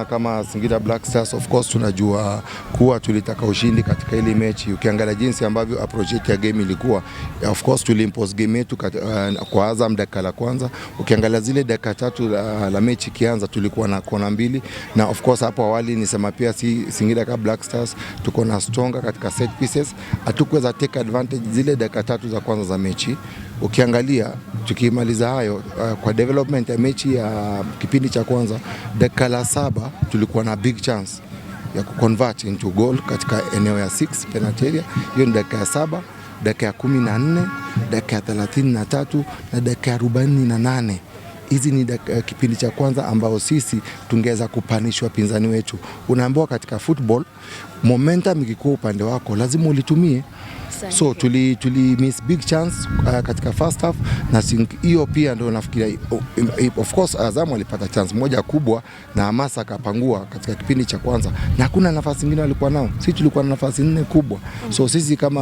Kama Singida Black Stars, of course tunajua kuwa tulitaka ushindi katika ile mechi. Ukiangalia jinsi ambavyo approach ya game ilikuwa, of course tuliimpose game yetu kwa Azam dakika la kwanza. Ukiangalia zile dakika tatu la mechi kianza, tulikuwa na kona mbili, na of course hapo awali nisema pia Singida Black Stars tuko na stronger katika set pieces, hatukuweza take advantage zile dakika tatu za kwanza za mechi. Ukiangalia tukimaliza hayo kwa development ya mechi ya kipindi cha kwanza, dakika la 7 tulikuwa na big chance ya kuconvert into goal katika eneo ya 6 penalty area. Hiyo ni dakika ya 7, dakika ya 14, dakika ya 33 na dakika ya 48. Hizi ni kipindi cha kwanza ambao sisi tungeweza kupanishwa pinzani wetu. Unaambiwa katika football momentum ikikuwa upande wako lazima ulitumie. So tuli miss big chance katika first half, na hiyo pia ndio nafikiria of course Azam walipata chance moja kubwa na hamasa akapangua katika kipindi cha kwanza, na hakuna nafasi nyingine walikuwa nao. Sisi tulikuwa na nafasi 4 kubwa. So sisi kama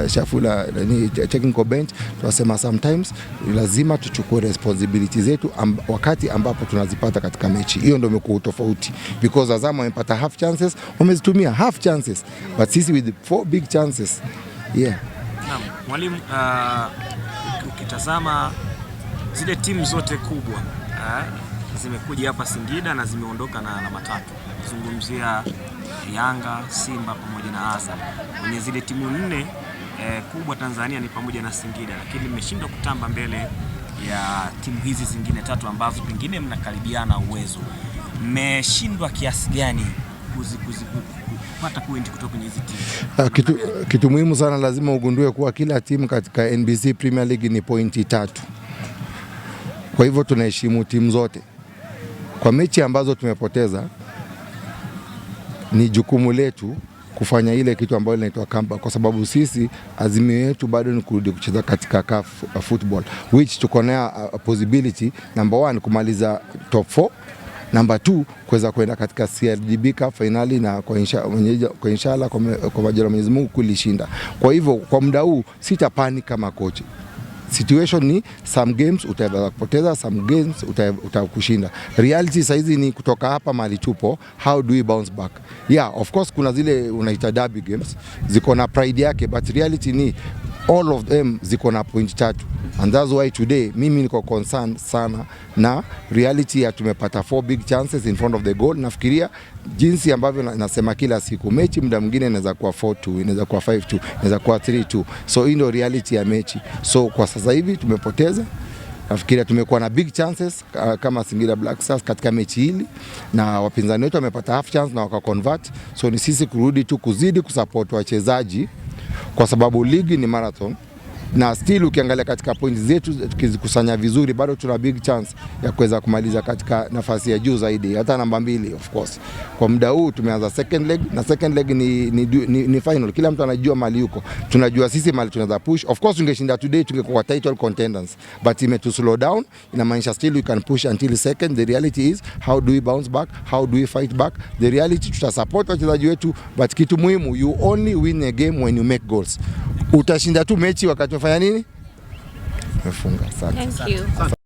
Shafula ni technical bench tunasema sometimes lazima tuchukue responsibility zetu wakati ambapo tunazipata katika mechi. Hiyo ndio imekuwa tofauti, because Azam wamepata half chances, wamezitumia half chances, but sisi with 4 big chances. Yeah. Mwalimu, ukitazama zile timu zote kubwa zimekuja hapa Singida na zimeondoka na alama 3. Zungumzia Yanga, Simba pamoja na Azam. Kwenye zile timu 4 kubwa Tanzania ni pamoja na Singida, lakini mmeshindwa kutamba mbele ya timu hizi zingine 3 ambazo pengine mnakaribiana uwezo. Mmeshindwa kiasi gani kupata point kutoka kwenye hizi timu? Kitu muhimu sana, lazima ugundue kuwa kila timu katika NBC Premier League ni pointi 3. Kwa hivyo tunaheshimu timu zote. Kwa mechi ambazo tumepoteza, ni jukumu letu kufanya ile kitu ambayo inaitwa comeback, kwa sababu sisi azimio yetu bado ni kurudi kucheza katika CAF football, which tuko na possibility number 1 kumaliza top 4, number 2 kuweza kwenda katika CRDB Cup finali, na kwa inshallah kwa majaliwa Mwenyezi Mungu kulishinda. Kwa hivyo kwa muda huu sitapani kama coach. Situation ni some games utaweza kupoteza, some games utakushinda. Reality saizi ni kutoka hapa mahali tupo, how do we bounce back? Yeah, of course kuna zile unaita derby games ziko na pride yake, but reality ni all of them ziko na point 3, and that's why today mimi niko concerned sana na reality ya tumepata 4 big chances in front of the goal. Nafikiria jinsi ambavyo nasema kila siku, mechi muda mwingine inaweza kuwa 4-2, inaweza kuwa 5-2, inaweza kuwa 3-2. So hii ndio reality ya mechi. So kwa sasa hivi tumepoteza. Nafikiria tumekuwa na big chances kama Singida Black Stars katika mechi hili, na wapinzani wetu wamepata half chance na wakaconvert. So ni sisi kurudi tu kuzidi kusupport wachezaji, kwa sababu ligi ni marathon, na still ukiangalia katika points zetu tukizikusanya vizuri, bado tuna big chance ya kuweza kumaliza katika nafasi ya juu zaidi, hata namba 2 of course. Kwa muda huu tumeanza second leg, na second leg ni final. Kila mtu anajua mali yuko. Tunajua sisi mali tunaweza push. Of course tungeshinda today tungekuwa title contenders, but imetu slow down. Inamaanisha still we can push until second. The reality is how do we bounce back? How do we fight back? The reality tutasupport wachezaji wetu, but kitu muhimu, you only win a game when you make goals. Utashinda tu mechi wakati unafanya nini? Umefunga. Asante. Thank you.